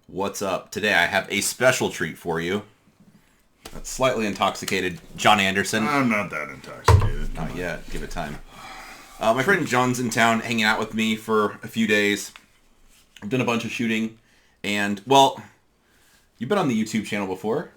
What's up? Today I have a special treat for you. That's slightly intoxicated John Anderson. I'm not that intoxicated. Not yet. Give it time. My friend John's in town hanging out with me for a few days. I've done a bunch of shooting. And, well, you've been on the YouTube channel before.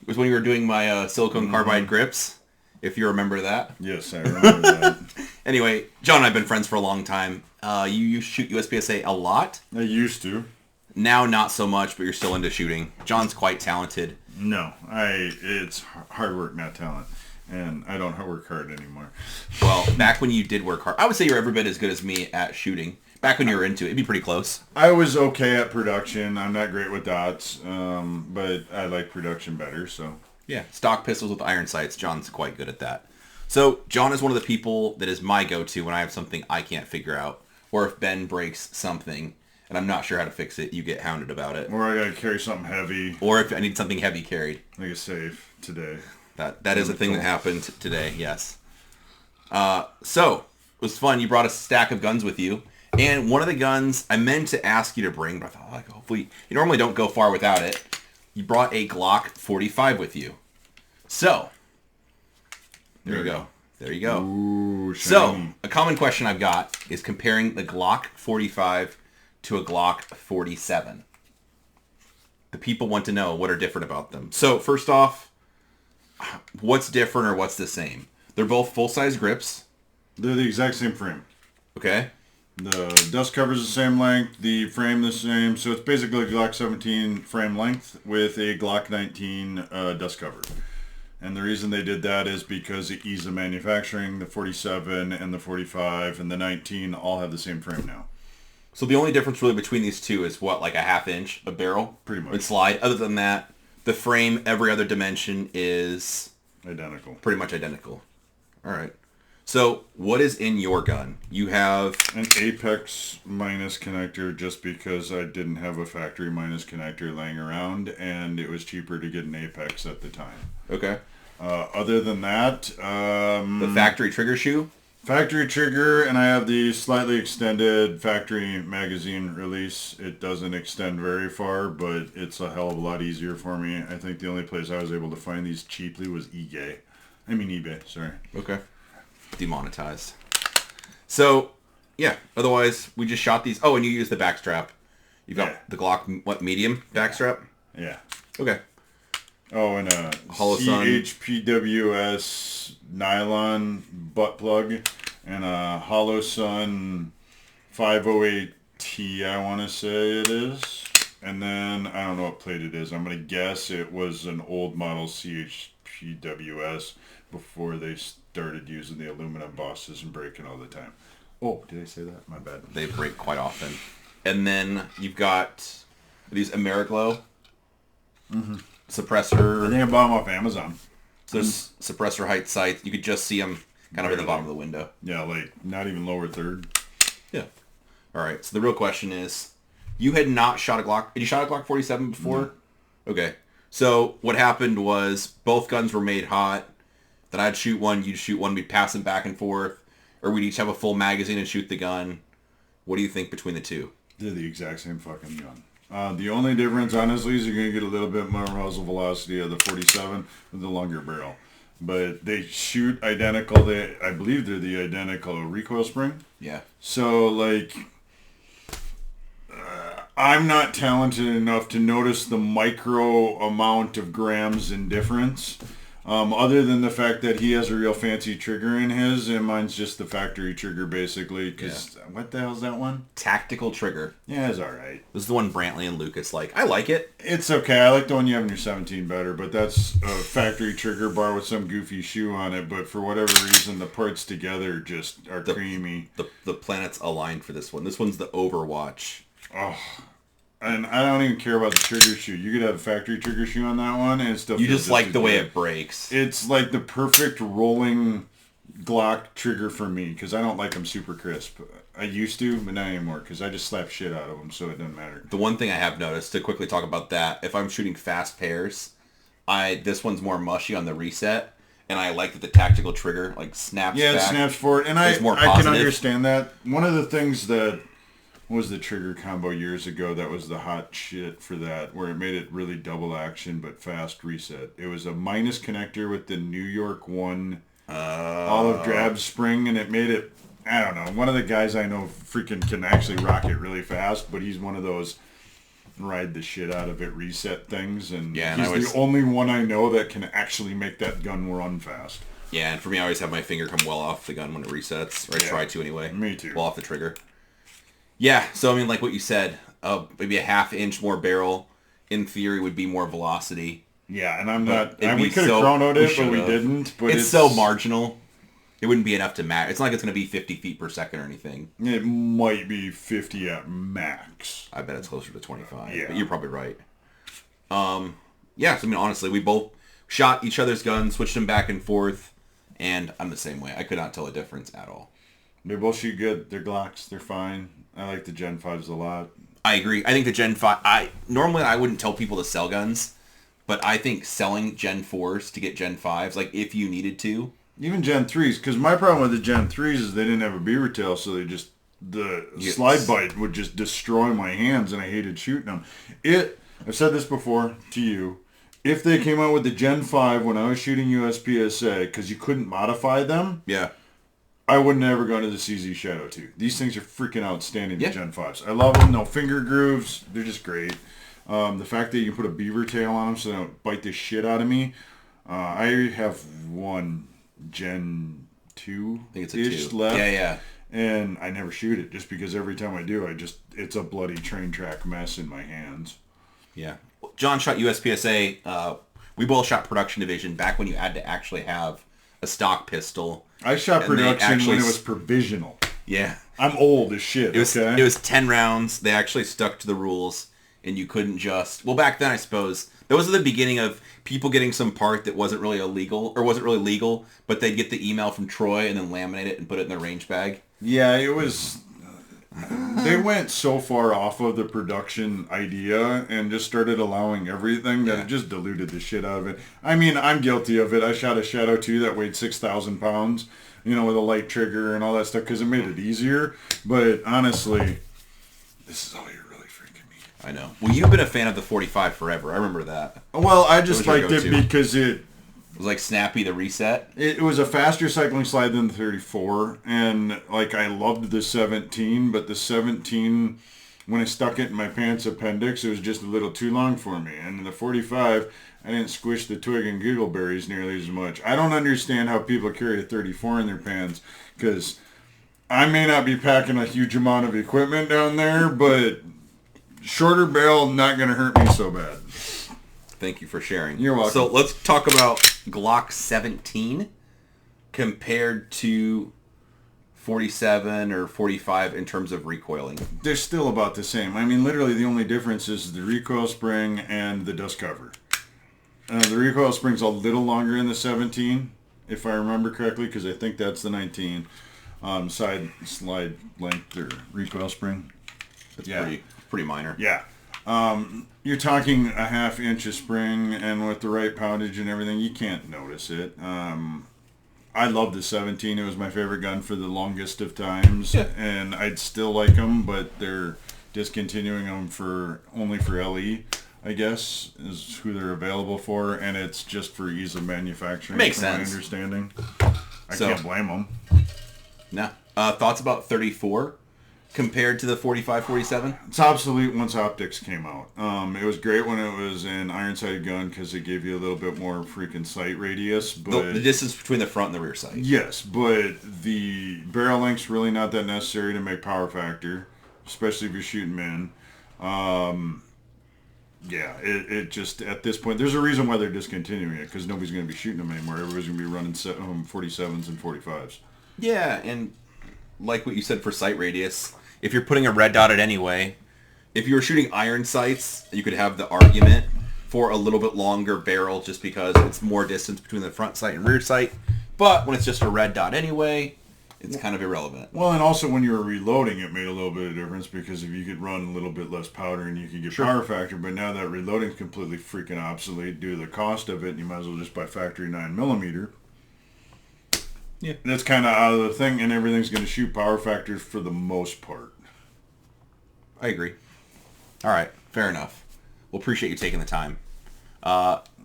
It was when you were doing my silicone carbide grips, if you remember that. Yes, I remember that. Anyway, John and I have been friends for a long time. You shoot USPSA a lot. I used to. Now, not so much, but you're still into shooting. John's quite talented. No, it's hard work, not talent. And I don't work hard anymore. Well, back when you did work hard, I would say you're every bit as good as me at shooting. Back when you were into it, it'd be pretty close. I was okay at production. I'm not great with dots, but I like production better, so. Yeah, stock pistols with iron sights. John's quite good at that. So, John is one of the people that is my go-to when I have something I can't figure out. Or if Ben breaks something and I'm not sure how to fix it, you get hounded about it. Or I gotta carry something heavy. Or if I need something heavy carried. Like a safe today. That is a thing that happened today, yes. So, it was fun. You brought a stack of guns with you. And one of the guns I meant to ask you to bring, but I thought, like, hopefully, you normally don't go far without it. You brought a Glock 45 with you. So, there you go. There you go. Ooh, so, a common question I've got is comparing the Glock 45 to a Glock 47. The people want to know what are different about them. So, first off, what's different or what's the same? They're both full-size grips. They're the exact same frame. Okay. The dust cover's the same length, the frame the same, so it's basically a Glock 17 frame length with a Glock 19 dust cover. And the reason they did that is because of ease of manufacturing. The 47 and the 45 and the 19 all have the same frame now. So the only difference really between these two is what, like a half inch of barrel? Pretty much. Would slide. Other than that, the frame, every other dimension is identical. Pretty much identical. All right. So what is in your gun? You have an Apex minus connector just because I didn't have a factory minus connector laying around and it was cheaper to get an Apex at the time. Okay. Other than that, the factory trigger shoe? Factory trigger, and I have the slightly extended factory magazine release. It doesn't extend very far, but it's a hell of a lot easier for me. I think the only place I was able to find these cheaply was eBay, sorry. Okay. Demonetized. So, yeah, otherwise, we just shot these. Oh, and you used the backstrap. You got the Glock, what, medium backstrap? Yeah. Okay. Oh, and a CHPWS nylon butt plug and a Hollow Sun 508T, I want to say it is. And then, I don't know what plate it is. I'm going to guess it was an old model CHPWS before they started using the aluminum bosses and breaking all the time. Oh, did I say that? My bad. They break quite often. And then you've got these Ameriglow. Mm-hmm. Suppressor. I think I bought them off Amazon. So suppressor height sights. You could just see them kind of in the bottom of the window. Yeah, like not even lower third. Yeah. All right. So the real question is, you had not shot a Glock. Had you shot a Glock 47 before? No. Okay. So what happened was both guns were made hot. Then I'd shoot one, you'd shoot one. We'd pass them back and forth, or we'd each have a full magazine and shoot the gun. What do you think between the two? They're the exact same fucking gun. The only difference, honestly, is you're going to get a little bit more muzzle velocity of the 47 with the longer barrel. But they shoot identical. I believe they're the identical recoil spring. Yeah. So, like, I'm not talented enough to notice the micro amount of grams in difference. Other than the fact that he has a real fancy trigger in his, and mine's just the factory trigger, basically. Because what the hell's that one? Tactical trigger. Yeah, it's all right. This is the one Brantley and Lucas like. I like it. It's okay. I like the one you have in your 17 better, but that's a factory trigger bar with some goofy shoe on it. But for whatever reason, the parts together just are creamy. The planets aligned for this one. This one's the Overwatch. Oh. And I don't even care about the trigger shoe. You could have a factory trigger shoe on that one, and it still. You just like the way it breaks. It's like the perfect rolling Glock trigger for me because I don't like them super crisp. I used to, but not anymore because I just slap shit out of them, so it doesn't matter. The one thing I have noticed, to quickly talk about that, if I'm shooting fast pairs, this one's more mushy on the reset, and I like that the tactical trigger like snaps. Yeah, it back. snaps forward, and I can understand that. One of the things that what was the trigger combo years ago that was the hot shit for that, where it made it really double action but fast reset. It was a minus connector with the New York 1 olive drab spring, and it made it, I don't know, one of the guys I know freaking can actually rock it really fast, but he's one of those ride the shit out of it reset things, and he's the only one I know that can actually make that gun run fast. Yeah, and for me, I always have my finger come well off the gun when it resets, or I try to anyway. Me too. Well off the trigger. Yeah, so I mean, like what you said, maybe a half-inch more barrel, in theory, would be more velocity. Yeah, and I'm not... we could have chronoed it, but we didn't. But it's so marginal. It wouldn't be enough to max. It's not like it's going to be 50 feet per second or anything. It might be 50 at max. I bet it's closer to 25. Yeah. But you're probably right. Yeah, so I mean, honestly, we both shot each other's guns, switched them back and forth, and I'm the same way. I could not tell a difference at all. They both shoot good. They're Glocks. They're fine. I like the Gen 5s a lot. I agree. I think the Gen 5... Normally, I wouldn't tell people to sell guns, but I think selling Gen 4s to get Gen 5s, like, if you needed to... Even Gen 3s, because my problem with the Gen 3s is they didn't have a beaver tail, so they just... The slide bite would just destroy my hands, and I hated shooting them. I've said this before to you. If they came out with the Gen 5 when I was shooting USPSA, because you couldn't modify them... Yeah. I would never go to the CZ Shadow 2. These things are freaking outstanding, the Gen 5s. I love them. No finger grooves. They're just great. The fact that you can put a beaver tail on them so they don't bite the shit out of me. I have one Gen 2 I think it's a 2 left. Yeah. And I never shoot it just because every time I do, it's a bloody train track mess in my hands. Yeah. John shot USPSA. We both shot Production Division back when you had to actually have a stock pistol. I shot production when it was provisional. Yeah. I'm old as shit, It was 10 rounds. They actually stuck to the rules, and you couldn't just... Well, back then, I suppose, that was the beginning of people getting some part that wasn't really illegal, or wasn't really legal, but they'd get the email from Troy and then laminate it and put it in their range bag. Yeah, it was... They went so far off of the production idea and just started allowing everything that it just diluted the shit out of it. I mean, I'm guilty of it. I shot a Shadow 2 that weighed 6,000 pounds, with a light trigger and all that stuff because it made it easier. But honestly, this is all you're really freaking me. I know. Well, you've been a fan of the 45 forever. I remember that. Well, I just liked it because it was like snappy, the reset. It was a faster cycling slide than the 34, and I loved the 17, but the 17, when I stuck it in my pants appendix, it was just a little too long for me. And in the 45, I didn't squish the twig and giggleberries nearly as much. I don't understand how people carry a 34 in their pants, because I may not be packing a huge amount of equipment down there, but shorter barrel not going to hurt me so bad. Thank you for sharing. You're welcome. So let's talk about Glock 17 compared to 47 or 45 in terms of recoiling. They're still about the same. I mean, literally the only difference is the recoil spring and the dust cover. The recoil spring's a little longer in the 17, if I remember correctly, because I think that's the 19 side slide length or recoil spring. It's pretty minor. Yeah. You're talking a half inch of spring, and with the right poundage and everything, you can't notice it. I love the 17. It was my favorite gun for the longest of times, and I'd still like them, but they're discontinuing them only for LE, I guess, is who they're available for, and it's just for ease of manufacturing. Makes sense. My understanding. I can't blame them. No. Thoughts about 34? Compared to the 45, 47? It's obsolete once optics came out. It was great when it was an iron-sighted gun because it gave you a little bit more freaking sight radius. But the distance between the front and the rear sight. Yes, but the barrel length's really not that necessary to make power factor, especially if you're shooting men. It just, at this point, there's a reason why they're discontinuing it, because nobody's going to be shooting them anymore. Everybody's going to be running 47s and 45s. Yeah, and like what you said for sight radius, if you're putting a red dot at anyway, if you were shooting iron sights, you could have the argument for a little bit longer barrel just because it's more distance between the front sight and rear sight. But when it's just a red dot anyway, it's kind of irrelevant. Well, and also when you were reloading, it made a little bit of difference because if you could run a little bit less powder and you could get power factor, but now that reloading is completely freaking obsolete due to the cost of it, and you might as well just buy factory 9mm. Yeah. That's kind of out of the thing, and everything's going to shoot power factors for the most part. I agree. All right, fair enough. We'll appreciate you taking the time.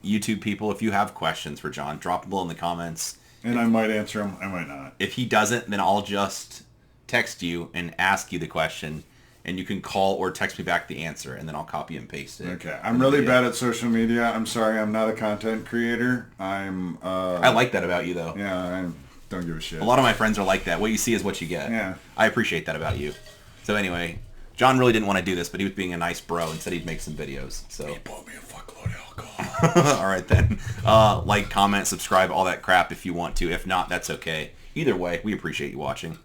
YouTube people, if you have questions for John, drop them below in the comments. And I might answer them, I might not. If he doesn't, then I'll just text you and ask you the question, and you can call or text me back the answer, and then I'll copy and paste it. Okay. I'm really bad at social media. I'm sorry, I'm not a content creator. I like that about you, though. Yeah, I don't give a shit. A lot of my friends are like that. What you see is what you get. Yeah. I appreciate that about you. So anyway, John really didn't want to do this, but he was being a nice bro and said he'd make some videos. So He bought me a fuckload of alcohol. all right then. Like, comment, subscribe, all that crap if you want to. If not, that's okay. Either way, we appreciate you watching.